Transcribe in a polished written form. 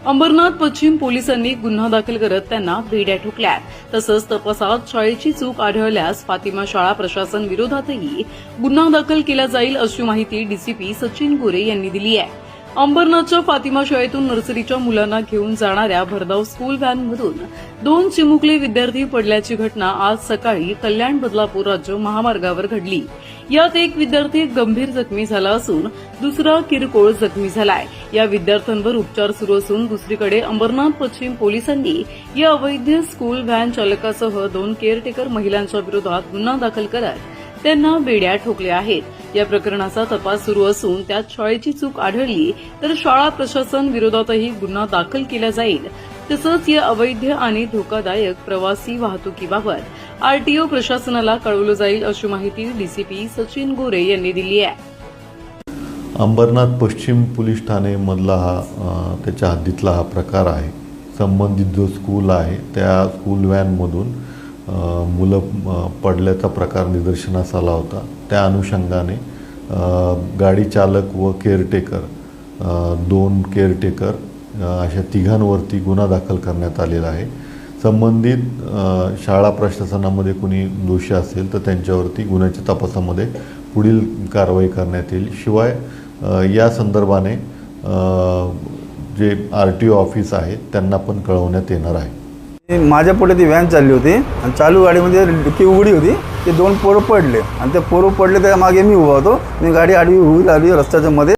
अंबरनाथ पश्चिम पोलिसांनी गुन्हा दाखल करत त्यांना बेड्या ठोकल्या। तसंच तपासात शाळेची चूक आढळल्यास फातिमा शाळा प्रशासन विरोधातही गुन्हा दाखल केला जाईल अशी माहिती डीसीपी सचिन गोरे यांनी दिली आहे। अंबरनाथच्या फातिमा शाळेतून नर्सरीच्या मुलांना घेऊन जाणाऱ्या भरधाव स्कूल व्हॅनमधून 2 चिमुकले विद्यार्थी पडल्याची घटना आज सकाळी कल्याण बदलापूर राज्य महामार्गावर घडली। यात एक विद्यार्थी गंभीर जखमी झाला असून दुसरा किरकोळ जखमी झालाय। या विद्यार्थ्यांवर उपचार सुरू असून दुसरीकडे अंबरनाथ पश्चिम पोलिसांनी या अवैध स्कूल व्हॅन चालकासह 2 केअरटेकर महिलांच्या विरोधात गुन्हा दाखल करत त्यांना बेड्या ठोकल्या आहेत। या प्रकरणाचा तपास सुरू असून त्यात शाळेची चूक आढळली तर शाळा प्रशासन विरोधातही गुन्हा दाखल केला जाईल। तसंच या अवैध आणि धोकादायक प्रवासी वाहतुकीबाबत आरटीओ प्रशासनाला कळवलं जाईल अशी माहिती डीसीपी सचिन गोरे यांनी दिली आहे। अंबरनाथ पश्चिम पोलीस ठाणे मधला त्याच्या हद्दीतला हा प्रकार आहे। संबंधित जो स्कूल आहे त्या स्कूल व्हॅनमधून मुलं पडल्याचा प्रकार निदर्शनास आला होता। त्या अनुषंगाने गाडी चालक व केअरटेकर 2 केअरटेकर अशा तिघांवरती गुन्हा दाखल करण्यात आलेला आहे। संबंधित शाळा प्रशासनामध्ये कोणी दोषी असेल तर त्यांच्यावरती गुन्ह्याच्या तपासामध्ये पुढील कारवाई करण्यात येईल। शिवाय या संदर्भाने जे आरटीओ ऑफिस आहे त्यांना पण कळवण्यात येणार आहे। माझ्या पुढे ती व्हॅन चालली होती आणि चालू गाडीमध्ये डिक्की उघडी होती। ते 2 पोरं पडले आणि ते पोरं पडले त्या मागे मी उभा होतो। मी गाडी आडवी उभी लागली रस्त्याच्या मध्ये